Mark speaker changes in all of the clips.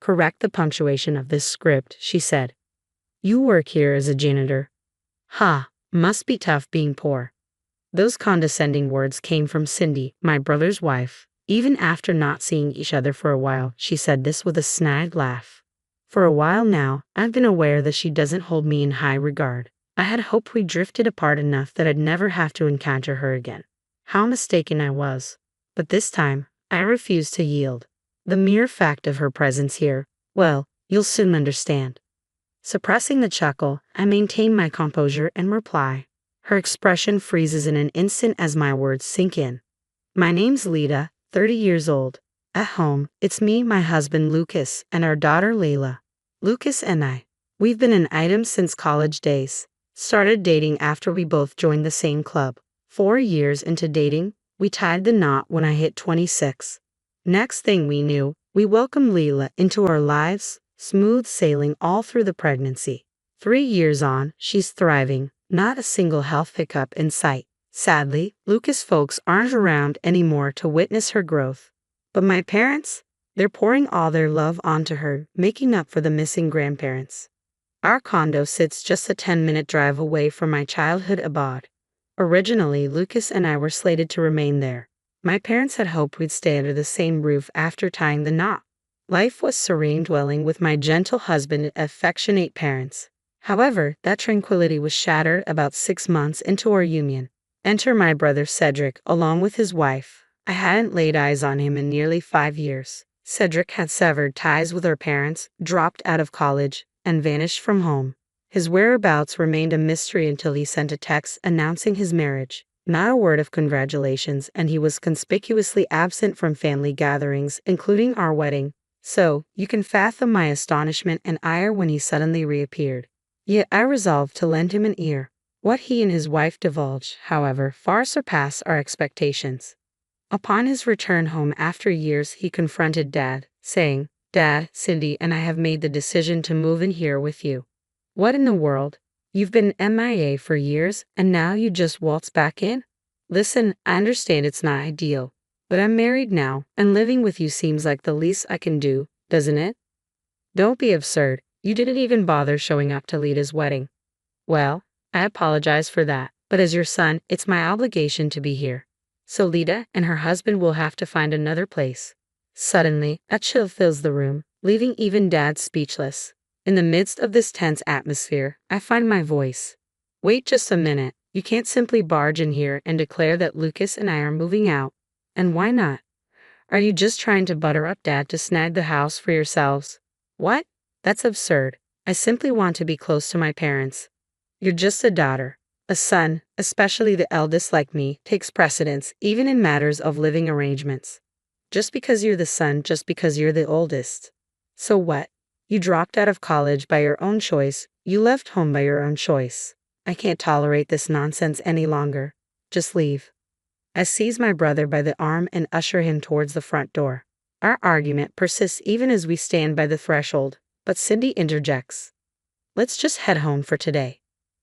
Speaker 1: correct the punctuation of this script, she said. You work here as a janitor. Ha, must be tough being poor. Those condescending words came from Cindy, my brother's wife. Even after not seeing each other for a while, she said this with a snide laugh. For a while now, I've been aware that she doesn't hold me in high regard. I had hoped we drifted apart enough that I'd never have to encounter her again. How mistaken I was. But this time, I refused to yield. The mere fact of her presence here, well, you'll soon understand. Suppressing the chuckle, I maintain my composure and reply. Her expression freezes in an instant as my words sink in. My name's Lita, 30 years old. At home, it's me, my husband Lucas, and our daughter Layla. Lucas and we've been an item since college days. Started dating after we both joined the same club. 4 years into dating, we tied the knot when I hit 26. Next thing we knew, we welcomed Layla into our lives, smooth sailing all through the pregnancy. 3 years on, she's thriving, not a single health hiccup in sight. Sadly, Lucas folks aren't around anymore to witness her growth. But my parents? They're pouring all their love onto her, making up for the missing grandparents. Our condo sits just a 10-minute drive away from my childhood abode. Originally, Lucas and I were slated to remain there. My parents had hoped we'd stay under the same roof after tying the knot. Life was serene dwelling with my gentle husband and affectionate parents. However, that tranquility was shattered about 6 months into our union. Enter my brother Cedric, along with his wife. I hadn't laid eyes on him in nearly 5 years. Cedric had severed ties with our parents, dropped out of college, and vanished from home. His whereabouts remained a mystery until he sent a text announcing his marriage. Not a word of congratulations, and he was conspicuously absent from family gatherings, including our wedding. So, you can fathom my astonishment and ire when he suddenly reappeared. Yet I resolved to lend him an ear. What he and his wife divulged, however, far surpassed our expectations. Upon his return home after years, he confronted Dad, saying, "Dad, Cindy and I have made the decision to move in here with you." What in the world? You've been MIA for years, and now you just waltz back in? Listen, I understand it's not ideal, but I'm married now, and living with you seems like the least I can do, doesn't it? Don't be absurd. You didn't even bother showing up to Lita's wedding. Well, I apologize for that, but as your son, it's my obligation to be here. So Lita and her husband will have to find another place. Suddenly, a chill fills the room, leaving even Dad speechless. In the midst of this tense atmosphere, I find my voice. Wait just a minute. You can't simply barge in here and declare that Lucas and I are moving out. And why not? Are you just trying to butter up Dad to snag the house for yourselves? What? That's absurd. I simply want to be close to my parents. You're just a daughter. A son, especially the eldest like me, takes precedence even in matters of living arrangements. Just because you're the son, just because you're the oldest. So what? You dropped out of college by your own choice. You left home by your own choice. I can't tolerate this nonsense any longer. Just leave. I seize my brother by the arm and usher him towards the front door. Our argument persists even as we stand by the threshold, but Cindy interjects. Let's just head home for today.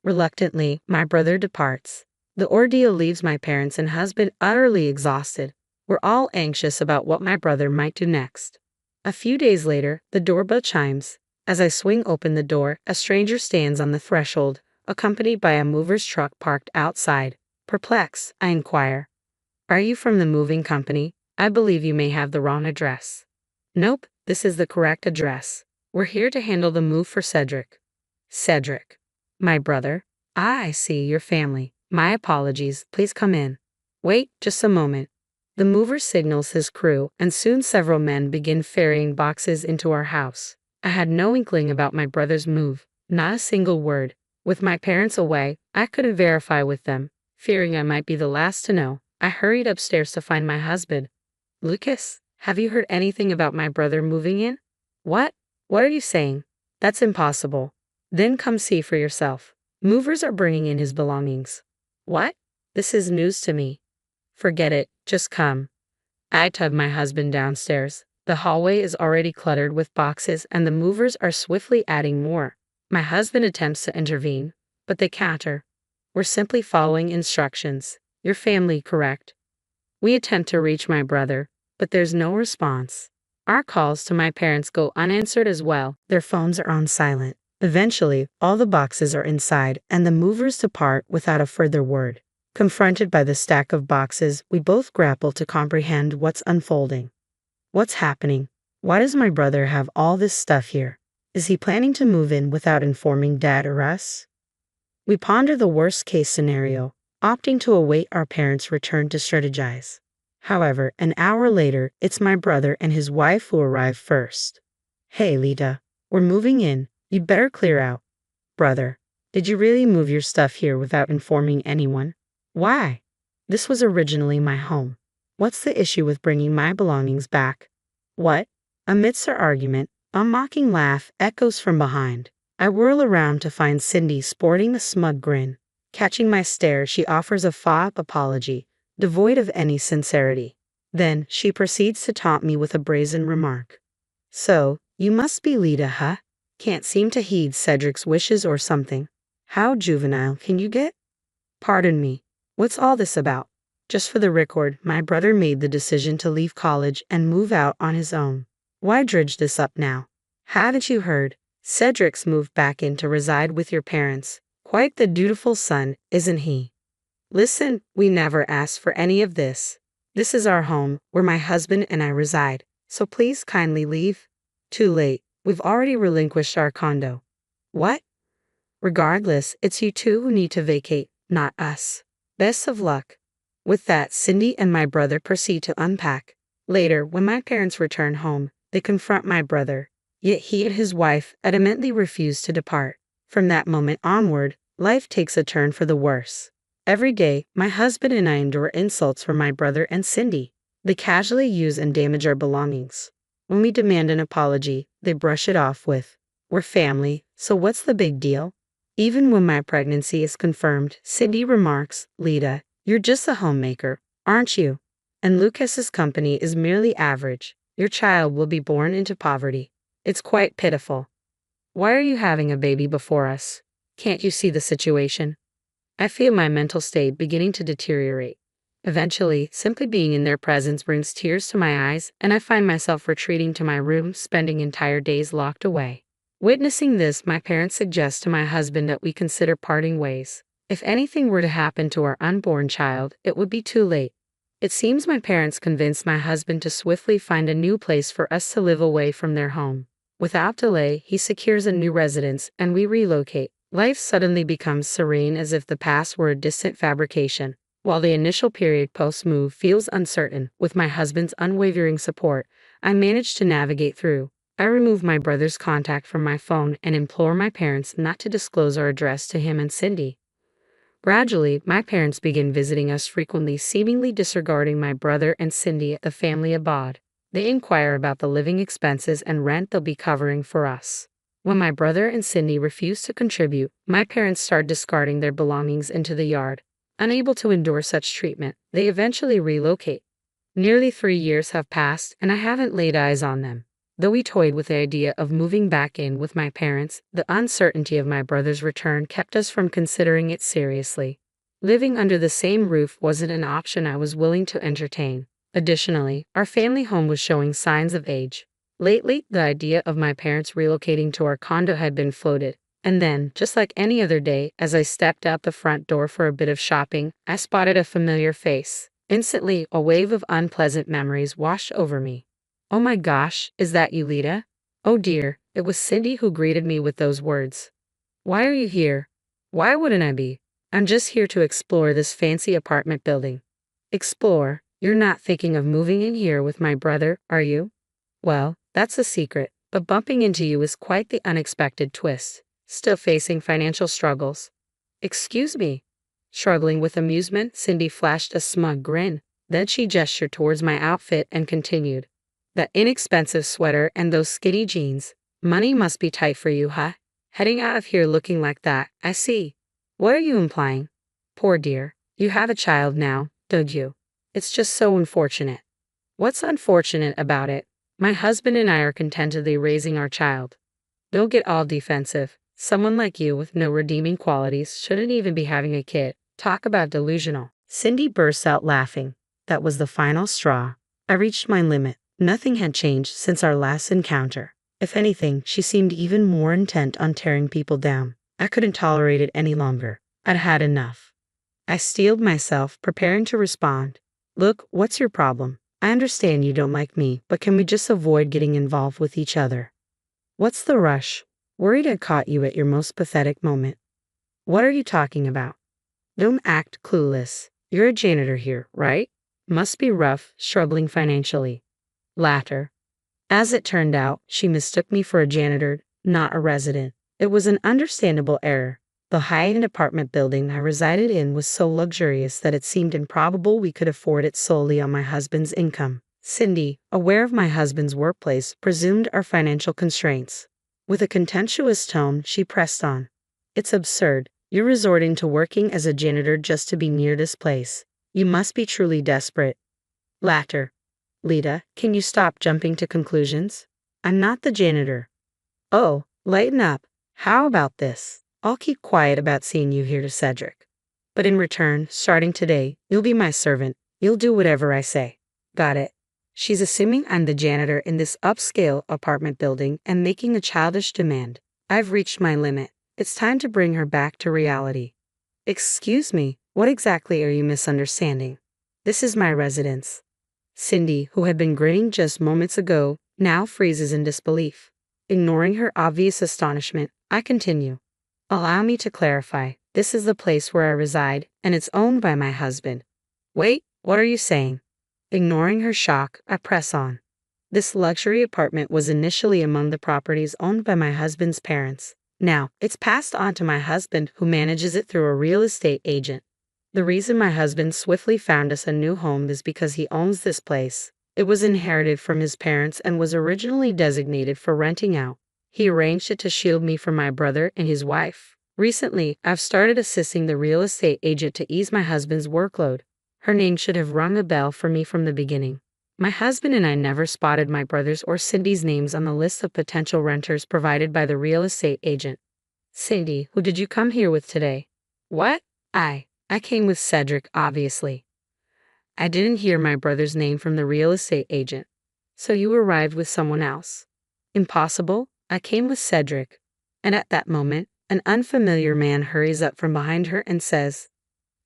Speaker 1: Reluctantly, my brother departs. The ordeal leaves my parents and husband utterly exhausted. We're all anxious about what my brother might do next. A few days later, the doorbell chimes. As I swing open the door, a stranger stands on the threshold, accompanied by a mover's truck parked outside. Perplexed, I inquire, "Are you from the moving company? I believe you may have the wrong address." "Nope, this is the correct address. We're here to handle the move for Cedric." "Cedric? My brother? Ah, I see, your family. My apologies, please come in." "Wait, just a moment." The mover signals his crew, and soon several men begin ferrying boxes into our house. I had no inkling about my brother's move, not a single word. With my parents away, I couldn't verify with them. Fearing I might be the last to know, I hurried upstairs to find my husband. "Lucas, have you heard anything about my brother moving in?" "What? What are you saying? That's impossible." "Then come see for yourself. Movers are bringing in his belongings." "What? This is news to me." "Forget it, just come." I tug my husband downstairs. The hallway is already cluttered with boxes and the movers are swiftly adding more. My husband attempts to intervene, but they counter. "We're simply following instructions. Your family, correct?" We attempt to reach my brother, but there's no response. Our calls to my parents go unanswered as well. Their phones are on silent. Eventually, all the boxes are inside, and the movers depart without a further word. Confronted by the stack of boxes, we both grapple to comprehend what's unfolding. What's happening? Why does my brother have all this stuff here? Is he planning to move in without informing Dad or us? We ponder the worst-case scenario, opting to await our parents' return to strategize. However, an hour later, it's my brother and his wife who arrive first. Hey, Lita, we're moving in. You'd better clear out. Brother, did you really move your stuff here without informing anyone? Why? This was originally my home. What's the issue with bringing my belongings back? What? Amidst our argument, a mocking laugh echoes from behind. I whirl around to find Cindy sporting a smug grin. Catching my stare, she offers a faux apology, devoid of any sincerity. Then, she proceeds to taunt me with a brazen remark. So, you must be Lita, huh? Can't seem to heed Cedric's wishes or something. How juvenile can you get? Pardon me, what's all this about? Just for the record, my brother made the decision to leave college and move out on his own. Why dredge this up now? Haven't you heard? Cedric's moved back in to reside with your parents. Quite the dutiful son, isn't he? Listen, we never asked for any of this. This is our home, where my husband and I reside, so please kindly leave. Too late, we've already relinquished our condo. What? Regardless, it's you two who need to vacate, not us. Best of luck. With that, Cindy and my brother proceed to unpack. Later, when my parents return home, they confront my brother, yet he and his wife adamantly refuse to depart. From that moment onward, life takes a turn for the worse. Every day, my husband and I endure insults from my brother and Cindy. They casually use and damage our belongings. When we demand an apology, they brush it off with, "We're family, so what's the big deal?" Even when my pregnancy is confirmed, Cindy remarks, "Lita, you're just a homemaker, aren't you? And Lucas's company is merely average. Your child will be born into poverty. It's quite pitiful. Why are you having a baby before us? Can't you see the situation?" I feel my mental state beginning to deteriorate. Eventually, simply being in their presence brings tears to my eyes, and I find myself retreating to my room, spending entire days locked away. Witnessing this, my parents suggest to my husband that we consider parting ways. If anything were to happen to our unborn child, it would be too late. It seems my parents convinced my husband to swiftly find a new place for us to live away from their home. Without delay, he secures a new residence, and we relocate. Life suddenly becomes serene as if the past were a distant fabrication. While the initial period post-move feels uncertain, with my husband's unwavering support, I manage to navigate through. I remove my brother's contact from my phone and implore my parents not to disclose our address to him and Cindy. Gradually, my parents begin visiting us frequently, seemingly disregarding my brother and Cindy at the family abode. They inquire about the living expenses and rent they'll be covering for us. When my brother and Cindy refuse to contribute, my parents start discarding their belongings into the yard. Unable to endure such treatment, they eventually relocate. Nearly 3 years have passed, and I haven't laid eyes on them. Though we toyed with the idea of moving back in with my parents, the uncertainty of my brother's return kept us from considering it seriously. Living under the same roof wasn't an option I was willing to entertain. Additionally, our family home was showing signs of age. Lately, the idea of my parents relocating to our condo had been floated. And then, just like any other day, as I stepped out the front door for a bit of shopping, I spotted a familiar face. Instantly, a wave of unpleasant memories washed over me. "Oh my gosh, is that you, Lita?" Oh dear, it was Cindy who greeted me with those words. "Why are you here?" "Why wouldn't I be? I'm just here to explore this fancy apartment building." "Explore? You're not thinking of moving in here with my brother, are you?" "Well, that's a secret, but bumping into you is quite the unexpected twist. Still facing financial struggles?" "Excuse me." Struggling with amusement, Cindy flashed a smug grin. Then she gestured towards my outfit and continued, "That inexpensive sweater and those skinny jeans. Money must be tight for you, huh? Heading out of here looking like that, I see. What are you implying?" "Poor dear, you have a child now, don't you? It's just so unfortunate." "What's unfortunate about it? My husband and I are contentedly raising our child." "Don't get all defensive. Someone like you with no redeeming qualities shouldn't even be having a kid. Talk about delusional." Cindy burst out laughing. That was the final straw. I reached my limit. Nothing had changed since our last encounter. If anything, she seemed even more intent on tearing people down. I couldn't tolerate it any longer. I'd had enough. I steeled myself, preparing to respond. Look, what's your problem? I understand you don't like me, but can we just avoid getting involved with each other? What's the rush? Worried I caught you at your most pathetic moment. What are you talking about? Don't act clueless. You're a janitor here, right? Must be rough, struggling financially. Laughter. As it turned out, she mistook me for a janitor, not a resident. It was an understandable error. The high-end apartment building I resided in was so luxurious that it seemed improbable we could afford it solely on my husband's income. Cindy, aware of my husband's workplace, presumed our financial constraints. With a contemptuous tone, she pressed on. It's absurd. You're resorting to working as a janitor just to be near this place. You must be truly desperate. Laughter. Lita, can you stop jumping to conclusions? I'm not the janitor. Oh, lighten up. How about this? I'll keep quiet about seeing you here to Cedric. But in return, starting today, you'll be my servant. You'll do whatever I say. Got it. She's assuming I'm the janitor in this upscale apartment building and making a childish demand. I've reached my limit. It's time to bring her back to reality. Excuse me, what exactly are you misunderstanding? This is my residence. Cindy, who had been grinning just moments ago, now freezes in disbelief. Ignoring her obvious astonishment, I continue. Allow me to clarify. This is the place where I reside, and it's owned by my husband. Wait, what are you saying? Ignoring her shock, I press on. This luxury apartment was initially among the properties owned by my husband's parents. Now, it's passed on to my husband, who manages it through a real estate agent. The reason my husband swiftly found us a new home is because he owns this place. It was inherited from his parents and was originally designated for renting out. He arranged it to shield me from my brother and his wife. Recently, I've started assisting the real estate agent to ease my husband's workload. Her name should have rung a bell for me from the beginning. My husband and I never spotted my brother's or Cindy's names on the list of potential renters provided by the real estate agent. Cindy, who did you come here with today? What? I came with Cedric, obviously. I didn't hear my brother's name from the real estate agent. So you arrived with someone else. Impossible. I came with Cedric. And at that moment, an unfamiliar man hurries up from behind her and says,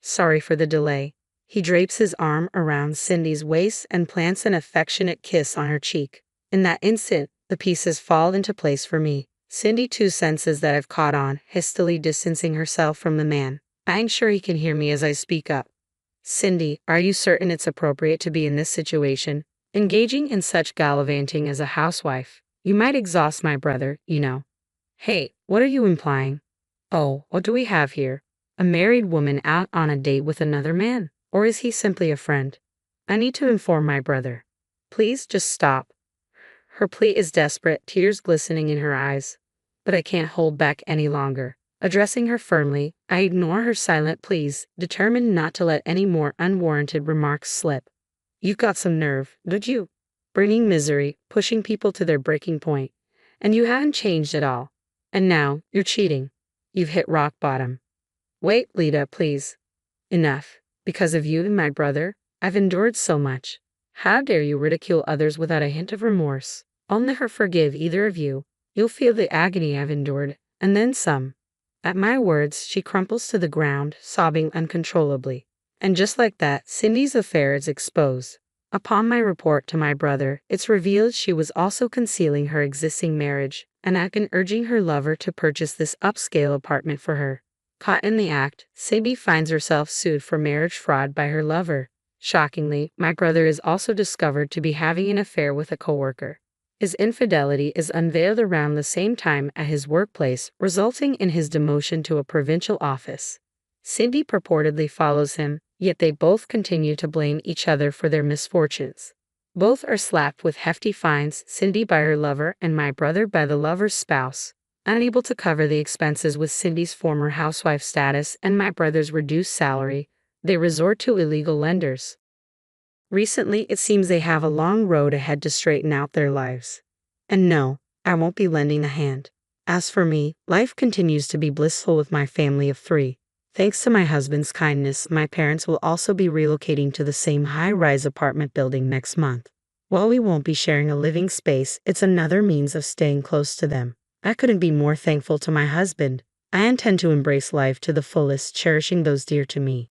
Speaker 1: Sorry for the delay. He drapes his arm around Cindy's waist and plants an affectionate kiss on her cheek. In that instant, the pieces fall into place for me. Cindy too senses that I've caught on, hastily distancing herself from the man. I'm sure he can hear me as I speak up. Cindy, are you certain it's appropriate to be in this situation? Engaging in such gallivanting as a housewife. You might exhaust my brother, you know. Hey, what are you implying? Oh, what do we have here? A married woman out on a date with another man? Or is he simply a friend? I need to inform my brother. Please just stop. Her plea is desperate, tears glistening in her eyes. But I can't hold back any longer. Addressing her firmly, I ignore her silent pleas, determined not to let any more unwarranted remarks slip. You've got some nerve, don't you? Bringing misery, pushing people to their breaking point. And you haven't changed at all. And now, you're cheating. You've hit rock bottom. Wait, Lita, please. Enough. Because of you and my brother, I've endured so much. How dare you ridicule others without a hint of remorse? I'll never forgive either of you. You'll feel the agony I've endured, and then some. At my words, she crumples to the ground, sobbing uncontrollably. And just like that, Cindy's affair is exposed. Upon my report to my brother, it's revealed she was also concealing her existing marriage, and had been urging her lover to purchase this upscale apartment for her. Caught in the act, Cindy finds herself sued for marriage fraud by her lover. Shockingly, my brother is also discovered to be having an affair with a coworker. His infidelity is unveiled around the same time at his workplace, resulting in his demotion to a provincial office. Cindy purportedly follows him, yet they both continue to blame each other for their misfortunes. Both are slapped with hefty fines, Cindy by her lover and my brother by the lover's spouse. Unable to cover the expenses with Cindy's former housewife status and my brother's reduced salary, they resort to illegal lenders. Recently, it seems they have a long road ahead to straighten out their lives. And no, I won't be lending a hand. As for me, life continues to be blissful with my family of 3. Thanks to my husband's kindness, my parents will also be relocating to the same high-rise apartment building next month. While we won't be sharing a living space, it's another means of staying close to them. I couldn't be more thankful to my husband. I intend to embrace life to the fullest, cherishing those dear to me.